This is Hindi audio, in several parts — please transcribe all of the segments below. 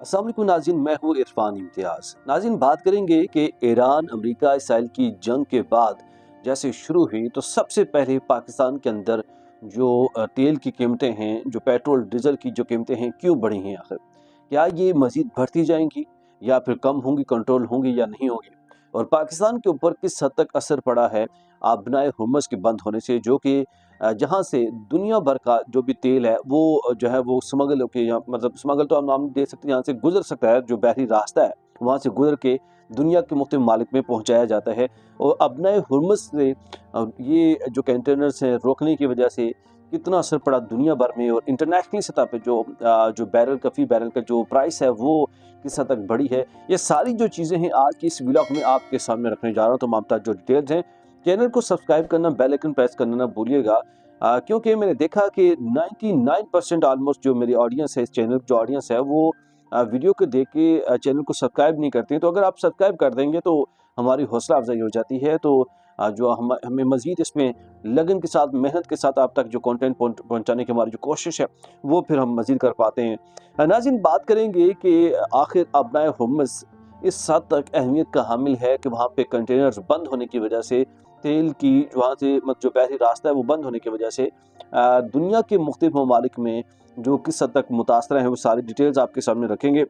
अस्सलाम वालेकुम नाज़रीन, मैं हूँ इरफान इम्तियाज़। नाज़रीन, बात करेंगे कि ईरान अमेरिका इसराइल की जंग के बाद जैसे शुरू हुई तो सबसे पहले पाकिस्तान के अंदर जो तेल की कीमतें हैं, जो पेट्रोल डीज़ल की जो कीमतें हैं, क्यों बढ़ी हैं आखिर? क्या ये मज़ीद बढ़ती जाएँगी या फिर कम होंगी, कंट्रोल होंगी या नहीं होंगी? और पाकिस्तान के ऊपर किस हद तक असर पड़ा है आबनाए हुर्मुज़ के बंद होने से, जो कि जहाँ से दुनिया भर का जो भी तेल है वो जो है वो स्मगल होके, या मतलब स्मगल तो हम नाम नहीं दे सकते, यहाँ से गुजर सकता है, जो बहरी रास्ता है वहाँ से गुजर के दुनिया के मुख्तलिफ ममालिक में पहुँचाया जाता है। और अबनाए हुर्मुज़ से ये जो कंटेनर्स हैं रोकने की वजह से कितना असर पड़ा दुनिया भर में, और इंटरनेशनली सतह पे जो बैरल का फी बैरल का जो प्राइस है वो किस हद तक बढ़ी है, ये सारी जो चीज़ें हैं आज की इस व्लॉग में आपके सामने रखने जा रहा हूँ। तो मामता जो डिटेल्स हैं, चैनल को सब्सक्राइब करना, बेल आइकन प्रेस करना ना भूलिएगा, क्योंकि मैंने देखा कि 99% ऑलमोस्ट जो मेरी ऑडियंस है, इस चैनल जो ऑडियंस है वो वीडियो को देख के चैनल को सब्सक्राइब नहीं करते हैं। तो अगर आप सब्सक्राइब कर देंगे तो हमारी हौसला अफजाई हो जाती है। तो जो हमें मज़ीद इसमें लगन के साथ, मेहनत के साथ आप तक जो कंटेंट पहुंचाने की हमारी जो कोशिश है वो फिर हम मज़ीद कर पाते हैं। नाज़रीन, बात करेंगे कि आखिर अबनाए हुर्मुज़ इस हद तक अहमियत का हामिल है कि वहाँ पे कंटेनर्स बंद होने की वजह से, तेल की वहाँ से जो बहरी रास्ता है वो बंद होने की वजह से दुनिया के मुख्तलिफ ममालिक में जो किस हद तक मुतासर हैं, वो सारी डिटेल्स आपके सामने रखेंगे।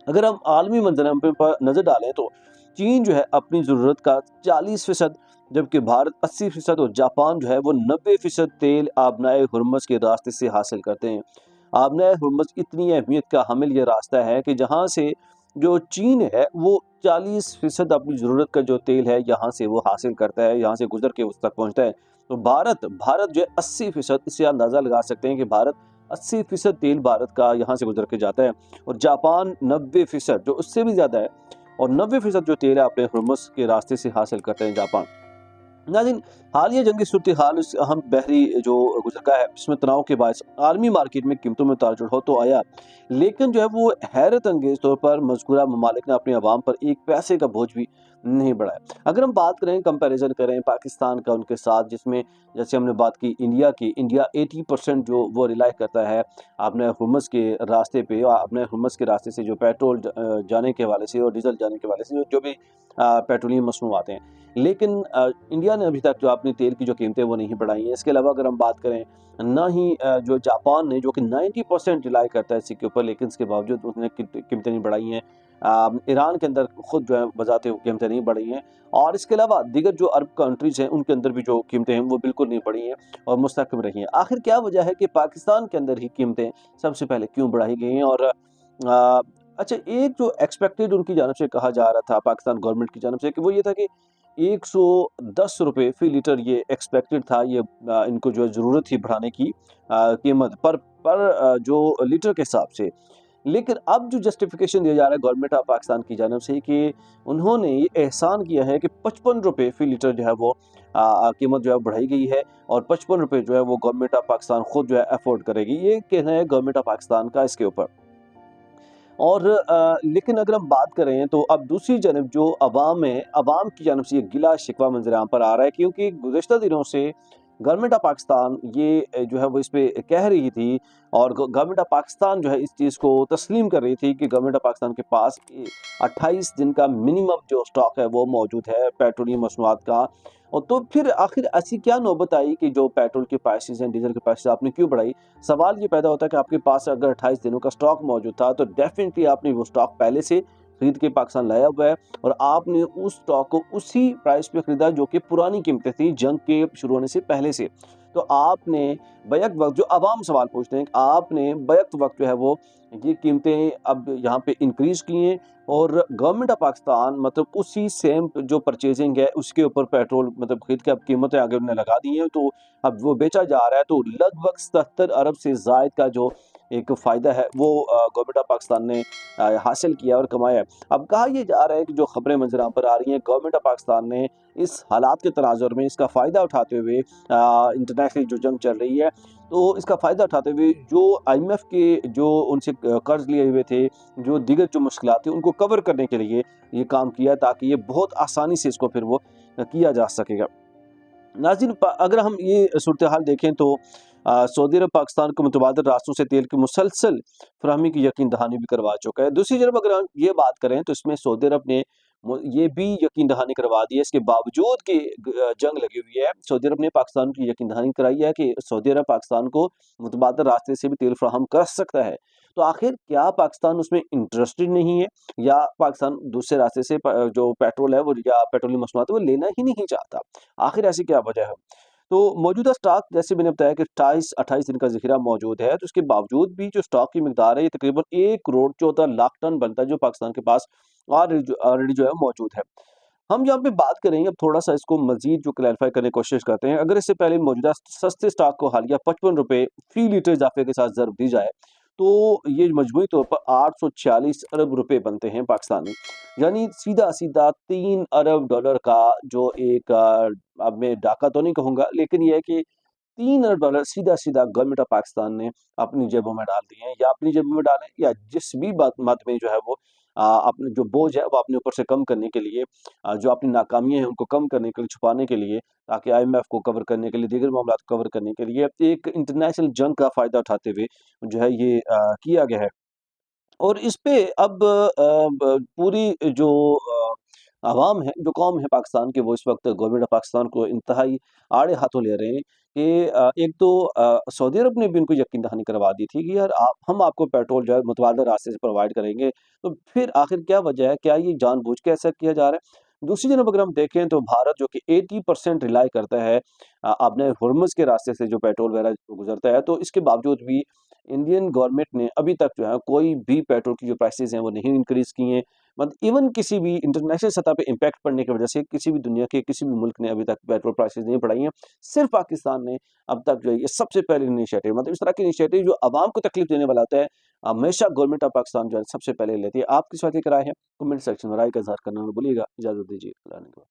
अगर हम आलमी मंजर पर नज़र डालें तो चीन जो है अपनी ज़रूरत का 40%, जबकि भारत 80% और जापान जो है वो 90% तेल आबनाए हुर्मुज़ के रास्ते से हासिल करते हैं। आबनाए हुर्मुज़ इतनी अहमियत का हामिल ये रास्ता है कि जहाँ से जो चीन है वो 40% अपनी ज़रूरत का जो तेल है यहाँ से वो हासिल करता है, यहाँ से गुजर के उस तक पहुँचता है। तो भारत भारत जो है 80%, इससे अंदाज़ा लगा सकते हैं कि भारत 80% तेल भारत का यहाँ से गुजर के जाता है। और जापान 90%, जो उससे भी ज़्यादा है, और 90% जो तेल है अपने हुर्मुज़ के रास्ते से हासिल करते हैं जापान। नाज़रीन, हालिया जंगी सूरत-ए-हाल इस अहम बहरी जो गुज़रगा है, इसमें तनाव के बायस आलमी मार्केट में कीमतों में उतार-चढ़ाव तो आया, लेकिन जो है वो हैरत अंगेज़ तौर पर मज़कूरा ममालिक ने अपने अवाम पर एक पैसे का बोझ भी नहीं बढ़ाया। अगर हम बात करें, कंपैरिज़न करें पाकिस्तान का उनके साथ, जिसमें जैसे हमने बात की इंडिया की, इंडिया 80% जो वो रिलाय करता है अपने हुर्मुज़ के रास्ते पे, अपने हुर्मुज़ के रास्ते से जो पेट्रोल जाने के हवाले से और डीज़ल जाने के हवाले से जो भी पेट्रोलियम मसनूआत हैं। लेकिन इंडिया ने अभी तक जो अपनी तेल की जो कीमतें वो नहीं बढ़ाई हैं। इसके अलावा अगर हम बात करें, ना ही जो जापान ने, जो कि 90% रिलाय करता है इसी के ऊपर, लेकिन इसके बावजूद उसने कीमतें नहीं बढ़ाई हैं। ईरान के अंदर खुद जो है बजाते हुए कीमतें नहीं बढ़ी हैं, और इसके अलावा दीगर जो अरब कंट्रीज़ हैं उनके अंदर भी जो कीमतें हैं वो बिल्कुल नहीं बढ़ी हैं और मुस्तहकम रही हैं। आखिर क्या वजह है कि पाकिस्तान के अंदर ही कीमतें सबसे पहले क्यों बढ़ाई गई हैं? और अच्छा, एक जो एक्सपेक्टेड उनकी जानब से कहा जा रहा था पाकिस्तान गवर्नमेंट की जानब से, कि वो ये था कि ₹110 फ़ी लीटर ये एक्सपेक्टेड था, ये इनको जो है ज़रूरत थी बढ़ाने की कीमत पर जो लीटर के हिसाब से। लेकिन अब जो जस्टिफिकेशन दिया जा रहा है गवर्नमेंट ऑफ पाकिस्तान की जानब से, कि उन्होंने ये एहसान किया है कि ₹55 फ़ी लीटर जो है वो कीमत जो है बढ़ाई गई है, और ₹55 जो है वो गवर्नमेंट ऑफ पाकिस्तान खुद जो है अफ़ोर्ड करेगी। ये कहना है गवर्नमेंट ऑफ पाकिस्तान का इसके ऊपर। और लेकिन अगर हम बात करें तो अब दूसरी जानब जो अवाम है, अवाम की जानब से ये गिला शिकवा मंज़र-ए-आम पर आ रहा है, क्योंकि गुज़िश्ता दिनों से गवर्नमेंट ऑफ पाकिस्तान ये जो है वो इस पे कह रही थी, और गवर्नमेंट ऑफ पाकिस्तान जो है इस चीज़ को तस्लीम कर रही थी कि गवर्नमेंट ऑफ पाकिस्तान के पास 28 दिन का मिनिमम जो स्टॉक है वो मौजूद है पेट्रोलियम मसनूआत का। और तो फिर आखिर ऐसी क्या नौबत आई कि जो पेट्रोल की प्राइसेज़ हैं, डीज़ल की प्राइसेज़ आपने क्यों बढ़ाई? सवाल ये पैदा होता है कि आपके पास अगर 28 दिनों का स्टॉक मौजूद था, तो डेफ़िनिटली आपने वो स्टॉक पहले से खरीद के पाकिस्तान लाया हुआ है, और आपने उस स्टॉक को उसी प्राइस पे खरीदा जो कि पुरानी कीमतें थी जंग के शुरू होने से पहले से। तो आपने बैक वक़्त, जो अवाम सवाल पूछते हैं, आपने बैक वक़्त जो है वो ये कीमतें अब यहाँ पे इंक्रीज़ की हैं, और गवर्नमेंट ऑफ पाकिस्तान मतलब उसी सेम जो परचेज़िंग है उसके ऊपर पेट्रोल मतलब खरीद के अब कीमतें आगे उन्होंने लगा दी हैं, तो अब वो बेचा जा रहा है। तो लगभग 77 अरब से ज़ायद का जो एक फ़ायदा है वो गवर्नमेंट ऑफ पाकिस्तान ने हासिल किया और कमाया है। अब कहा ये जा रहा है कि जो खबरें मंज़र-आम पर आ रही हैं, गवर्नमेंट ऑफ पाकिस्तान ने इस हालात के तनाज़ुर में इसका फ़ायदा उठाते हुए, इंटरनेशनल जो जंग चल रही है, तो इसका फ़ायदा उठाते हुए जो आईएमएफ के जो उनसे कर्ज़ लिए हुए थे, जो दीगर जो मुश्किलात थी, उनको कवर करने के लिए ये काम किया, ताकि ये बहुत आसानी से इसको फिर वो किया जा सकेगा। नाज़रीन, अगर हम ये सूरत-ए-हाल देखें तो सऊदी अरब पाकिस्तान को मुतबादिल रास्तों से तेल की मुसलसल फराहमी की यकीन दहानी भी करवा चुका है। दूसरी तरफ अगर हम ये बात करें तो इसमें सऊदी अरब ने ये भी यकीन दहानी करवा दी है, इसके बावजूद कि जंग लगी हुई है, सऊदी अरब ने पाकिस्तान की यकीन दहानी कराई है कि सऊदी अरब पाकिस्तान को मुतबादिल रास्ते से भी तेल फराहम कर सकता है। तो आखिर क्या पाकिस्तान उसमें इंटरेस्टेड नहीं है, या पाकिस्तान दूसरे रास्ते से जो पेट्रोल है वो या पेट्रोलियम मसनूआत है वो लेना ही नहीं चाहता? आखिर ऐसी क्या वजह है? तो मौजूदा स्टॉक, जैसे मैंने बताया कि 28 दिन का ज़ख़ीरा मौजूद है, तो उसके बावजूद भी जो स्टॉक की मिकदार है ये तकरीबन 1 करोड़ 14 लाख टन बनता है, जो पाकिस्तान के पास ऑलरेडी जो है मौजूद है। हम यहाँ पे बात करेंगे, अब थोड़ा-सा इसको मज़ीद जो क्लैरिफ़ाई करने की कोशिश करते हैं। अगर इससे पहले मौजूदा सस्ते स्टॉक को हालिया ₹55 फ़ी लीटर इज़ाफ़े के साथ ज़र्ब दी जाए, तो ये मजमूई तौर पर 846 अरब रुपए बनते हैं पाकिस्तानी। यानी सीधा-सीधा $3 अरब का जो एक अब मैं डाका तो नहीं कहूँगा, लेकिन ये है कि $3 अरब सीधा-सीधा गवर्नमेंट ऑफ पाकिस्तान ने अपनी जेबों में डाल दिए हैं, या अपनी जेबों में डालें या जिस भी बात मद में जो है वो अपने जो बोझ है वो अपने ऊपर से कम करने के लिए, जो अपनी नाकामियाँ हैं उनको कम करने के लिए, छुपाने के लिए, ताकि आईएमएफ को कवर करने के लिए, दीगर मामलात को कवर करने के लिए एक इंटरनेशनल जंग का फ़ायदा उठाते हुए जो है ये किया गया है। और इस पे अब पूरी जो अवाम है, जो कौम है पाकिस्तान की, वो इस वक़्त गवर्नमेंट ऑफ पाकिस्तान को इंतहाई आड़े हाथों ले रहे हैं कि एक तो सऊदी अरब ने भी उनको यकीन दहानी करवा दी थी कि यार हम आपको पेट्रोल जो है मुतबादल रास्ते से प्रोवाइड करेंगे, तो फिर आखिर क्या वजह है? क्या ये जानबूझ के ऐसा किया जा रहा है? दूसरी तरफ अगर हम देखें तो भारत जो कि 80% रिलाई करता है अपने हुर्मुज़ के रास्ते से जो पेट्रोल वगैरह गुज़रता है, तो इसके बावजूद भी इंडियन गवर्नमेंट ने अभी तक जो है कोई भी पेट्रोल की जो प्राइसेज़ हैं वो नहीं इंक्रीज़ की हैं। मतलब इवन किसी भी इंटरनेशनल सतह पे इम्पैक्ट पड़ने की वजह से किसी भी दुनिया के किसी भी मुल्क ने अभी तक पेट्रोल प्राइसेज़ नहीं बढ़ाई हैं। सिर्फ़ पाकिस्तान ने अब तक जो है ये सबसे पहले इनिशिएटिव, मतलब इस तरह के इनिशिएटिव जो अवाम को तकलीफ़ देने वाला होता है, हमेशा गवर्नमेंट ऑफ पाकिस्तान जो है सबसे पहले लेती है। आपकी इस बात की क्या राय है? कमेंट सेक्शन में राय का इज़हार करना ना भूलिएगा। इजाज़त दीजिए। खुदा ने